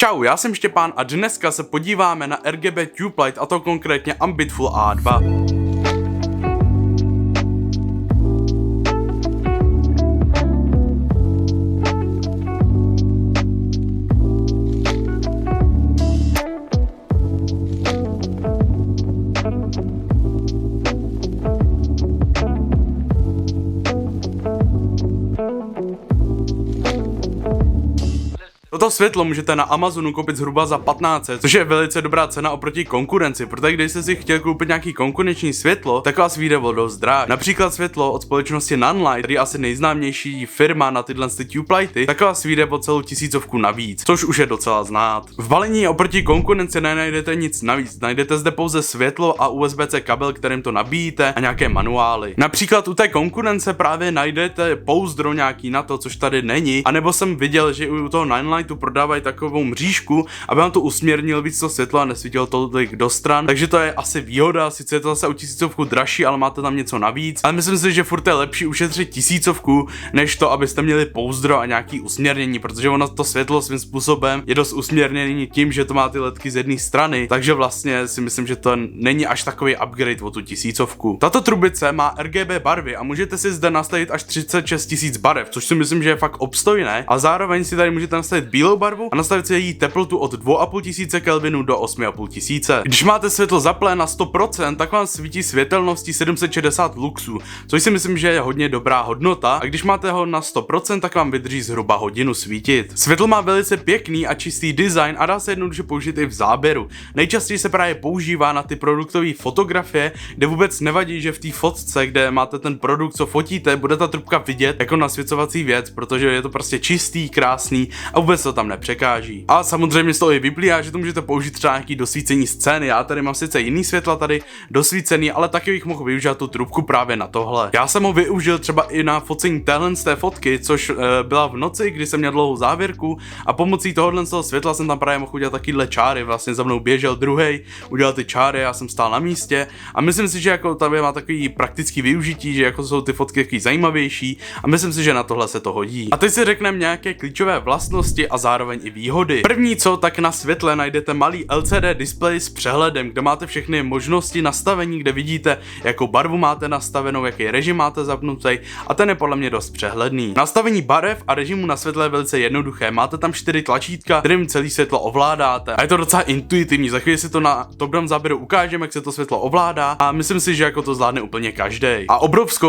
Čau, já jsem Štěpán a dneska se podíváme na RGB Tube Light, a to konkrétně Ambitful A2. Toto světlo můžete na Amazonu koupit zhruba za 1500, což je velice dobrá cena oproti konkurenci, protože když jste si chtěl koupit nějaký konkurenční světlo, tak vás vyjde o dost dráž. Například světlo od společnosti Nanlite, který je asi nejznámější firma na tyhle tube lighty, tak vás vyjde o celou 1000 navíc, což už je docela znát. V balení oproti konkurenci nenajdete nic navíc, najdete zde pouze světlo a USB-C kabel, kterým to nabíjíte, a nějaké manuály. Například u té konkurence právě najdete pouzdro nějaký na to, což tady není, anebo jsem viděl, že u toho Nanlite tu prodávají takovou mřížku, aby vám to usměrnil víc to světlo a nesvítilo tolik do stran. Takže to je asi výhoda, sice je to zase o 1000 dražší, ale máte tam něco navíc. Ale myslím si, že furt je lepší ušetřit 1000, než to, abyste měli pouzdro a nějaký usměrnění, protože ono to světlo svým způsobem je dost usměrnění tím, že to má ty ledky z jedné strany, takže vlastně si myslím, že to není až takový upgrade o tu 1000. Tato trubice má RGB barvy a můžete si zde nastavit až 36 000 barev, což si myslím, že je fakt obstojné, a zároveň si tady můžete nastavit bílou barvu a nastavit si její teplotu od 2500 Kelvinů do 8500. Když máte světlo zaplé na 100%, tak vám svítí světelností 760 luxů, což si myslím, že je hodně dobrá hodnota, a když máte ho na 100%, tak vám vydrží zhruba hodinu svítit. Světlo má velice pěkný a čistý design a dá se jednoduše použít i v záběru. Nejčastěji se právě používá na ty produktové fotografie, kde vůbec nevadí, že v té fotce, kde máte ten produkt, co fotíte, bude ta trubka vidět jako nasvěcovací věc, protože je to prostě čistý, krásný a vůbec to tam nepřekáží. A samozřejmě z toho i vyplývá, že to můžete použít třeba nějaký dosvícení scény. Já tady mám sice jiný světla tady dosvícený, ale taky bych mohl využít tu trubku právě na tohle. Já jsem ho využil třeba i na focení téhle z té fotky, což byla v noci, kdy jsem měl dlouhou závěrku, a pomocí tohohle z toho světla jsem tam právě mohl udělat takovýhle čáry. Vlastně za mnou běžel druhej, udělal ty čáry, já jsem stál na místě a myslím si, že jako tady má takový praktický využití, že jako jsou ty fotky takový zajímavější, a myslím si, že na tohle se to hodí. A teď si řekneme nějaké klíčové vlastnosti a zároveň i výhody. První co, tak na světle najdete malý LCD displej s přehledem, kde máte všechny možnosti nastavení, kde vidíte, jakou barvu máte nastavenou, jaký režim máte zapnutý, a ten je podle mě dost přehledný. Nastavení barev a režimu na světle je velice jednoduché. Máte tam 4 tlačítka, kterým celý světlo ovládáte. A je to docela intuitivní. Za chvíli si to na top-down záběru ukážeme, jak se to světlo ovládá, a myslím si, že jako to zvládne úplně každý. A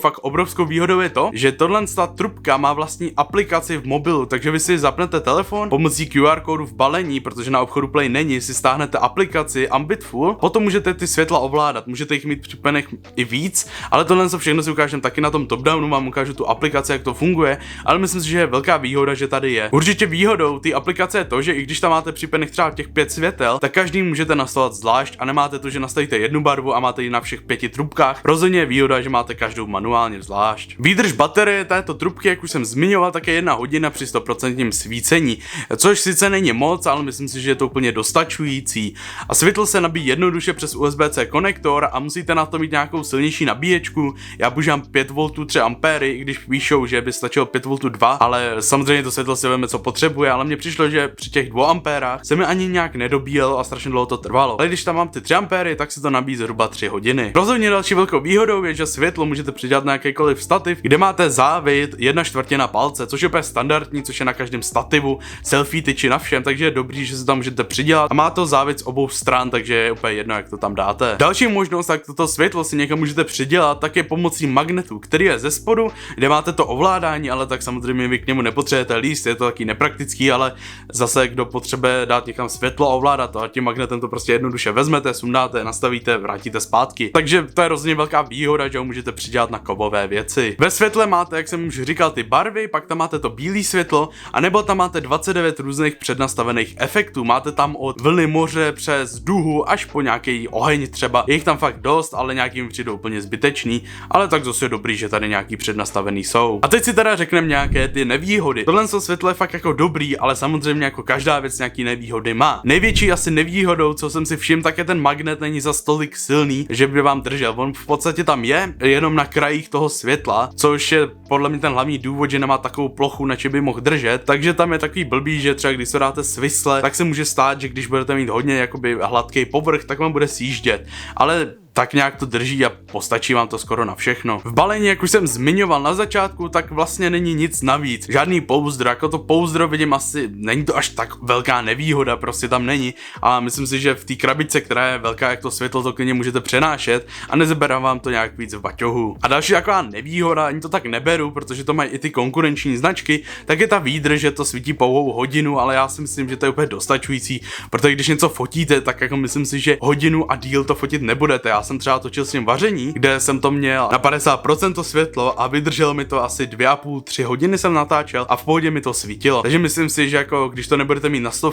fakt obrovskou výhodou je to, že tohle trubka má vlastní aplikaci v mobilu, takže vy si zapnete telefon pomocí QR kódu v balení, protože na obchodu Play není, si stáhnete aplikaci Ambitful, potom můžete ty světla ovládat, můžete jich mít připojených i víc, ale tohle všechno si ukážeme taky na tom top-downu, vám ukážu tu aplikaci, jak to funguje, ale myslím si, že je velká výhoda, že tady je. Určitě výhodou té aplikace je to, že i když tam máte připojených třeba těch 5 světel, tak každý můžete nastavovat zvlášť a nemáte to, že nastavíte jednu barvu a máte ji na všech 5 trubkách. Rozhodně je výhoda, že máte každou manuálně zvlášť. Výdrž baterie této trubky, jak už jsem zmiňoval, tak je 1 hodina při 100% svícení, což sice není moc, ale myslím si, že je to úplně dostačující. A světlo se nabíjí jednoduše přes USB-C konektor a musíte na to mít nějakou silnější nabíječku. Já používám 5 V 3 A, i když píšou, že by stačilo 5 V 2, ale samozřejmě to světlo si veme, co potřebuje, ale mně přišlo, že při těch 2 A se mi ani nějak nedobíjelo a strašně dlouho to trvalo. Ale když tam mám ty 3 A, tak se to nabíjí zhruba 3 hodiny. Rozhodně další velkou výhodou je, že světlo můžete přidat na jakýkoliv stativ, kde máte závit 1/4 palce, což je úplně standardní, což je na každém stativu, selfie tyči na všem, takže je dobrý, že se tam můžete přidělat, a má to závit z obou stran, takže je úplně jedno, jak to tam dáte. Další možnost, jak toto světlo si někam můžete přidělat, tak je pomocí magnetu, který je ze spodu, kde máte to ovládání, ale tak samozřejmě vy k němu nepotřebujete líst, je to taky nepraktický, ale zase kdo potřebuje dát někam světlo a ovládat to, a tím magnetem to prostě jednoduše vezmete, sundáte, nastavíte, vrátíte zpátky. Takže to je rozhodně velká výhoda, že ho můžete přidělat na kovové věci. Ve světle máte, jak jsem už říkal, ty barvy, pak tam máte to bílé světlo, anebo tam máte 29 různých přednastavených efektů. Máte tam od vlny moře přes duhu až po nějaký oheň třeba. Je jich tam fakt dost, ale nějaký mi přijdou úplně zbytečný, ale tak zase je dobrý, že tady nějaký přednastavený jsou. A teď si teda řekneme nějaké ty nevýhody. Tohle světlo je fakt jako dobrý, ale samozřejmě jako každá věc nějaký nevýhody má. Největší asi nevýhodou, co jsem si všiml, tak je ten magnet není za tolik silný, že by vám držel. On v podstatě tam je jenom na krajích toho světla, což je podle mě ten hlavní důvod, že nemá takovou plochu, na čem by mohl držet, takže tam je takový blbý, že třeba když to dáte svisle, tak se může stát, že když budete mít hodně jakoby hladký povrch, tak vám bude sjíždět. Ale tak nějak to drží a postačí vám to skoro na všechno. V balení, jak už jsem zmiňoval na začátku, tak vlastně není nic navíc. Žádný pouzdro, jako to pouzdro vidím asi, není to až tak velká nevýhoda, prostě tam není. A myslím si, že v té krabičce, která je velká jak to světlo, to klidně můžete přenášet a nezabere vám to nějak víc v baťohu. A další taková nevýhoda, ani to tak neberu, protože to mají i ty konkurenční značky, tak je ta výdrž, že to svítí pouhou hodinu, ale já si myslím, že to je úplně dostačující, protože když něco fotíte, tak jako myslím si, že hodinu a díl to fotit nebudete. Já jsem třeba točil s tím vaření, kde jsem to měl na 50% to světlo a vydrželo mi to asi 2,5-3 hodiny jsem natáčel a v pohodě mi to svítilo. Takže myslím si, že jako když to nebudete mít na 100,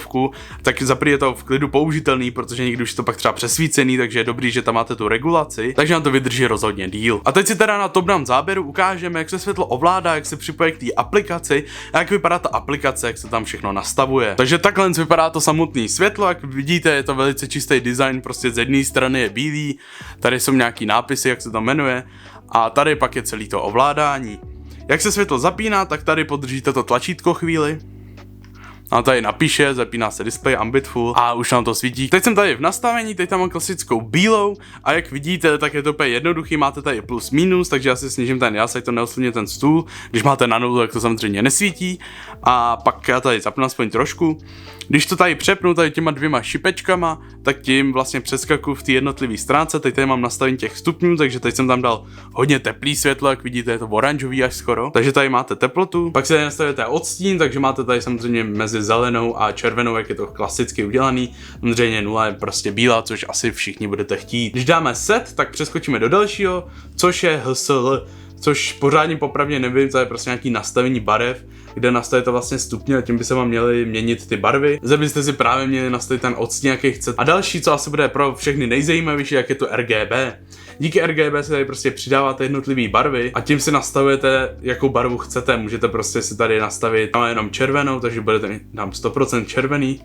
tak zaprvé je to v klidu použitelný, protože někdy už je to pak třeba přesvícený, takže je dobrý, že tam máte tu regulaci, takže nám to vydrží rozhodně díl. A teď si teda na top-down záběru ukážeme, jak se světlo ovládá, jak se připojí k té aplikaci a jak vypadá ta aplikace, jak se tam všechno nastavuje. Takže takhle vypadá to samotné světlo, jak vidíte, je to velice čistý design, prostě z jedné strany je bílý, tady jsou nějaký nápisy, jak se to jmenuje, a tady pak je celý to ovládání. Jak se světlo zapíná, tak tady podržíte to tlačítko chvíli. A tady napíše, zapíná se display Ambient Full a už nám to svítí. Teď jsem tady v nastavení, teď tam mám klasickou bílou a jak vidíte, tak je to úplně jednoduchý, máte tady plus minus, takže já si snížím ten jas, ať to neoslovně ten stůl. Když máte na nulu, tak to samozřejmě nesvítí. A pak já tady zapnu aspoň trošku. Když to tady přepnu tady těma dvěma šipečkama, tak tím vlastně přeskakuju v té jednotlivé stránce. Teď tady mám nastavení těch stupňů, takže teď jsem tam dal hodně teplý světlo, jak vidíte, je to oranžový až skoro. Takže tady máte teplotu. Pak si tady nastavíte odstín, takže máte tady samozřejmě mezi zelenou a červenou, jak je to klasicky udělaný. Samozřejmě 0 je prostě bílá, což asi všichni budete chtít. Když dáme set, tak přeskočíme do dalšího, což je HSL, což pořádně popravdě nevím, to je prostě nějaký nastavení barev, kde nastavíte vlastně stupně a tím by se vám měly měnit ty barvy. Zde byste si právě měli nastavit ten odstín, jaký chcete. A další, co asi bude pro všechny nejzajímavější, jak je to RGB. Díky RGB si tady prostě přidáváte jednotlivé barvy a tím si nastavujete, jakou barvu chcete. Můžete prostě si tady nastavit jenom červenou, takže budete mít tam 100% červený.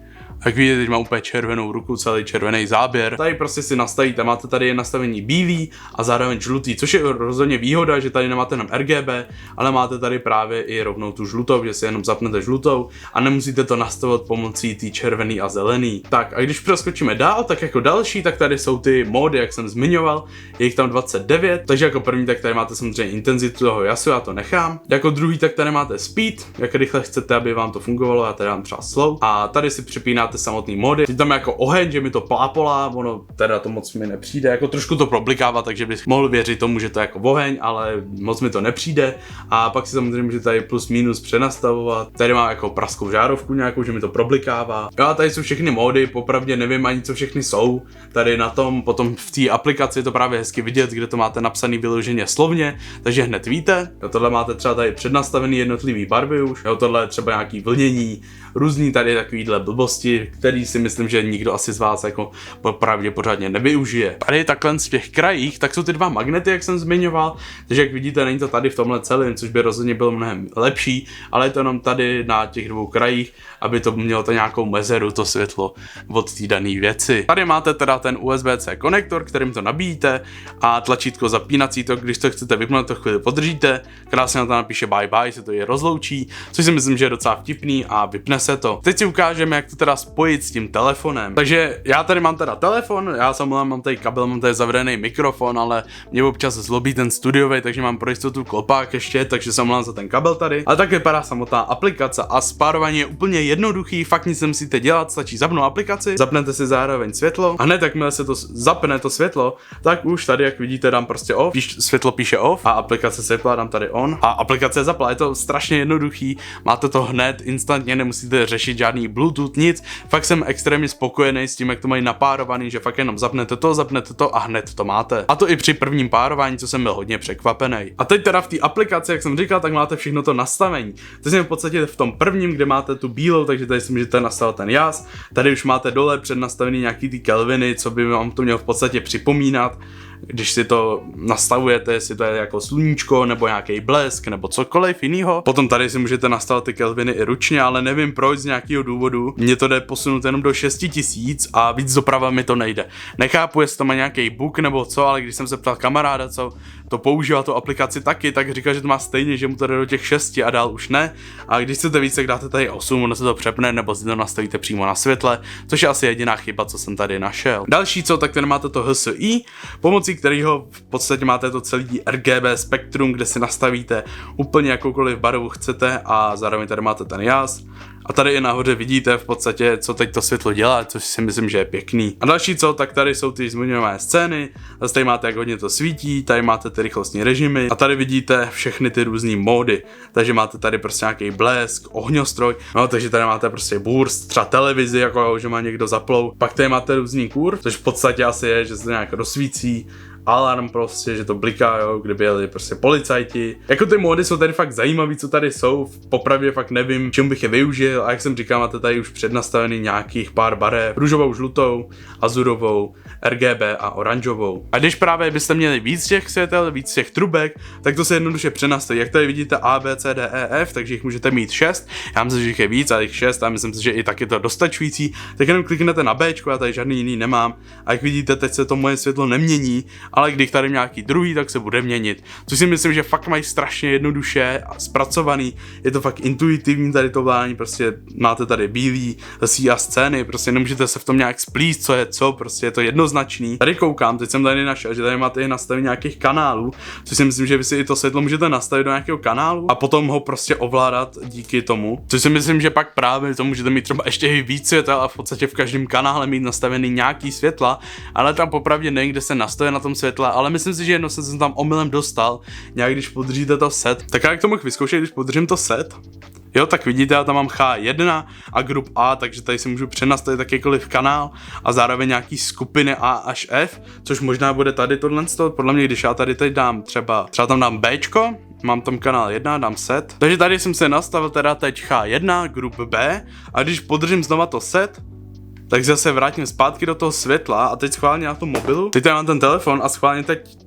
Jak vidíte, teď mám úplně červenou ruku, celý červený záběr. Tady prostě si nastavíte, máte tady nastavení bílý a zároveň žlutý, což je rozhodně výhoda, že tady nemáte jenom RGB, ale máte tady právě i rovnou tu žlutou, že si jenom zapnete žlutou a nemusíte to nastavovat pomocí té červený a zelený. Tak a když přeskočíme dál, tak jako další, tak tady jsou ty módy, jak jsem zmiňoval, je jich tam 29, takže jako první tak tady máte samozřejmě intenzitu toho jasu, já to nechám. Jako druhý tak tady máte speed, jak rychle chcete, aby vám to fungovalo, já tady dám třeba slow a tady si připínáte samotný mody. Teď tam jako oheň, že mi to plápolá, ono teda to moc mi nepřijde, jako trošku to problikává, takže bych mohl věřit tomu, že to je jako oheň, ale moc mi to nepřijde. A pak si samozřejmě můžete tady plus minus přenastavovat. Tady mám jako praskou žárovku nějakou, že mi to problikává. Jo, a tady jsou všechny módy, popravdě nevím ani co všechny jsou. Tady na tom, potom v té aplikaci je to právě hezky vidět, kde to máte napsaný vyloženě slovně, takže hned víte. Jo, tohle máte třeba tady přednastavený jednotlivý barvy už. Jo, tohle je třeba nějaký vlnění, různý tady takovýhle blbosti, který si myslím, že nikdo asi z vás jako popravdě pořádně nevyužije. Tady takhle v těch krajích, tak jsou ty dva magnety, jak jsem zmiňoval, takže jak vidíte, není to tady v tomhle celém, což by rozhodně bylo mnohem lepší, ale je to jenom tady na těch dvou krajích, aby to mělo to nějakou mezeru, to světlo od té dané věci. Tady máte teda ten USB-C konektor, kterým to nabíjíte a tlačítko zapínací, to když to chcete vypnout, to chvíli podržíte, krásně na to napíše bye bye, se to je rozloučí, což si myslím, že je docela vtipný a vypne se to. Teď si ukážeme, jak to teda spojit s tím telefonem. Takže já tady mám teda telefon, já samozřejmě mám tady kabel, mám tady zavřený mikrofon, ale mě občas zlobí ten studiový, takže mám pro jistotu klopák ještě, takže jsem za ten kabel tady. Ale tak vypadá samotná aplikace a spárování je úplně jednoduchý, fakt nic nemusíte dělat, stačí zapnout aplikaci, zapnete si zároveň světlo a hned jakmile se to zapne to světlo, tak už tady, jak vidíte, dám prostě off, světlo píše off a aplikace světla dám tady on a aplikace je zapla, je to strašně jednoduchý, máte to hned instantně, nemusíte řešit žádný Bluetooth, nic, fakt jsem extrémně spokojený s tím, jak to mají napárovaný, že fakt jenom zapnete to a hned to máte. A to i při prvním párování, co jsem byl hodně překvapený. A teď teda v té aplikaci, jak jsem říkal, tak máte všechno to nastavení. To jsem v podstatě v tom prvním, kde máte tu bílou, takže tady si můžete nastavit ten jas. Tady už máte dole přednastavený nějaký ty kelviny, co by vám to mělo v podstatě připomínat. když si to nastavujete, jestli to je jako sluníčko nebo nějaký blesk nebo cokoliv jiného. Potom tady si můžete nastavit ty kelviny i ručně, ale nevím proč, z nějakého důvodu. Mně to jde posunout jenom do 6000 a víc doprava mi to nejde. Nechápu, jestli to má nějaký bug nebo co, ale když jsem se ptal kamaráda, co to používá tu aplikaci taky, tak říká, že to má stejně, že mu to jde do těch 6 a dál už ne. A když chcete víc, tak dáte tady 8, ono se to přepne, nebo si to nastavíte přímo na světle, což je asi jediná chyba, co jsem tady našel. Další co, tak tady máte to HSI, pomocí kterého v podstatě máte to celý RGB spektrum, kde si nastavíte úplně jakoukoliv barvu chcete a zároveň tady máte ten jas. A tady i nahoře vidíte v podstatě, co teď to světlo dělá, což si myslím, že je pěkný. A další co, tak tady jsou ty zmiňované scény, zase tady máte, jak hodně to svítí, tady máte ty rychlostní režimy a tady vidíte všechny ty různé módy. Takže máte tady prostě nějaký blesk, ohňostroj, no takže tady máte prostě burst, třeba televizi, jako že má někdo zaplou. Pak tady máte různý kur, což v podstatě asi je, že se to nějak rozsvící. Alarm prostě, že to bliká, jo, kdyby jeli prostě policajti. Jako ty módy jsou tady fakt zajímavý, co tady jsou, popravdě fakt nevím, čemu bych je využil a jak jsem říkal, máte tady už přednastavený nějakých pár barev, růžovou, žlutou, azurovou, RGB a oranžovou. A když právě byste měli víc těch světel, víc těch trubek, tak to se jednoduše přenastaví. Jak tady vidíte A, B, C, D, E, F, takže jich můžete mít 6. Já myslím, že jich je víc, ale jich 6 a myslím si, že i tak je to dostačující. Tak jenom kliknete na B, já tady žádný jiný nemám. A jak vidíte, teď se to moje světlo nemění, ale když tady nějaký druhý, tak se bude měnit. Což si myslím, že fakt mají strašně jednoduše a zpracovaný. Je to fakt intuitivní tady to vládání, prostě máte tady bílý a scény, prostě nemůžete se v tom nějak splíst, co je co, prostě je to jednoznačný. Tady koukám, teď jsem tady našel, že tady máte i nastavení nějakých kanálů, což si myslím, že vy si i to světlo můžete nastavit do nějakého kanálu a potom ho prostě ovládat díky tomu. Což si myslím, že pak právě to můžete mít třeba ještě víc světel a v podstatě v každém kanále mít nastavený nějaký světla, ale tam popravdě někde se nastavuje na tom světle, ale myslím si, že jedno jsem tam omylem dostal, nějak když podržíte to set. Tak jak to mohl vyzkoušet, když podržím to set? Jo, tak vidíte, já tam mám H1 a grup A, takže tady si můžu přenastavit jakýkoliv kanál a zároveň nějaký skupiny A až F, což možná bude tady tohle, podle mě, když já tady teď dám třeba tam dám Bčko, mám tam kanál 1, dám set, takže tady jsem se nastavil teda teď H1, grup B a když podržím znova to set, tak zase vrátím zpátky do toho světla a teď schválně na tom mobilu, teď tady mám ten telefon a schválně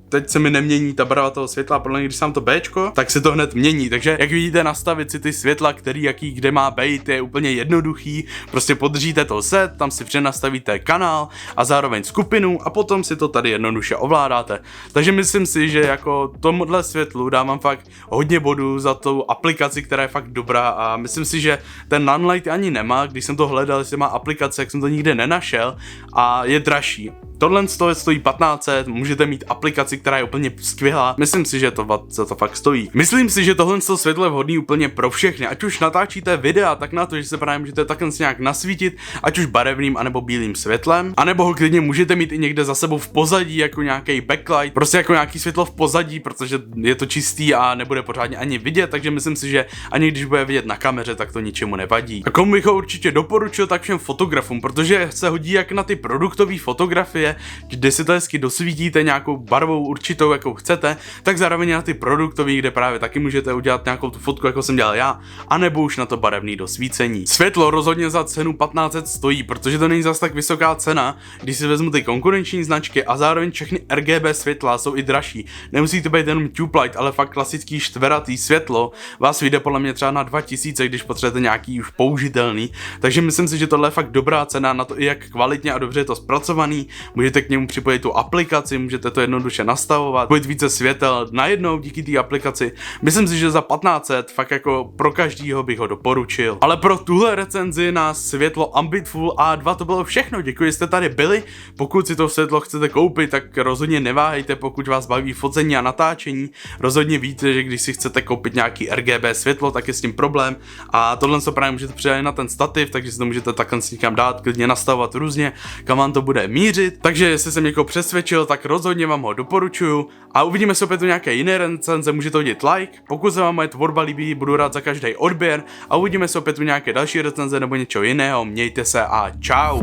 teď se mi nemění ta barva toho světla a podle mě, když jsem to Bčko, tak se to hned mění, takže jak vidíte, nastavit si ty světla, jaký kde má být, je úplně jednoduchý, prostě podržíte to set, tam si přenastavíte kanál a zároveň skupinu a potom si to tady jednoduše ovládáte. Takže myslím si, že jako tomuhle světlu dávám fakt hodně bodů za tu aplikaci, která je fakt dobrá a myslím si, že ten Nunlight ani nemá, když jsem to hledal, jestli má aplikace, jak jsem to nikde nenašel a je dražší. Tohle stojí 1500, můžete mít aplikaci, která je úplně skvělá. Myslím si, že to za to fakt stojí. Myslím si, že tohle světlo je vhodný úplně pro všechny. Ať už natáčíte videa, tak na to, že se právě můžete takhle nějak nasvítit, ať už barevným anebo bílým světlem, anebo ho klidně můžete mít i někde za sebou v pozadí, jako nějaký backlight, prostě jako nějaký světlo v pozadí, protože je to čistý a nebude pořádně ani vidět, takže myslím si, že ani když bude vidět na kameře, tak to ničemu nevadí. A komu bych ho určitě doporučil, tak všem fotografům, protože se hodí jak na ty produktové fotografie, kde si to hezky dosvítíte nějakou barvou určitou, jakou chcete, tak zároveň na ty produktové, kde právě taky můžete udělat nějakou tu fotku, jako jsem dělal já, anebo už na to barevné dosvícení. Světlo rozhodně za cenu 1500 stojí, protože to není zas tak vysoká cena, když si vezmu ty konkurenční značky a zároveň všechny RGB světla jsou i dražší. Nemusí to být jenom tube light, ale fakt klasický čtveratý světlo vás vyjde podle mě třeba na 2000, když potřebujete nějaký už použitelný. Takže myslím si, že tohle je fakt dobrá cena na to, i jak kvalitně a dobře je to zpracovaný. Můžete k němu připojit tu aplikaci, můžete to jednoduše nastavovat, spojit více světel najednou díky té aplikaci. Myslím si, že za 1500 fakt jako pro každýho bych ho doporučil. Ale pro tuhle recenzi na světlo Ambitful A2 to bylo všechno. Děkuji, že jste tady byli. Pokud si to světlo chcete koupit, tak rozhodně neváhejte, pokud vás baví focení a natáčení. Rozhodně víte, že když si chcete koupit nějaký RGB světlo, tak je s tím problém. A tohle se právě můžete přidat na ten stativ, takže si to můžete takhle si někam dát, klidně nastavovat různě, kam vám to bude mířit. Takže jestli jsem někoho přesvědčil, tak rozhodně vám ho doporučuju a uvidíme se opět u nějaké jiné recenze, můžete hodit like, pokud se vám moje tvorba líbí, budu rád za každý odběr a uvidíme se opět u nějaké další recenze nebo něčeho jiného, mějte se a čau.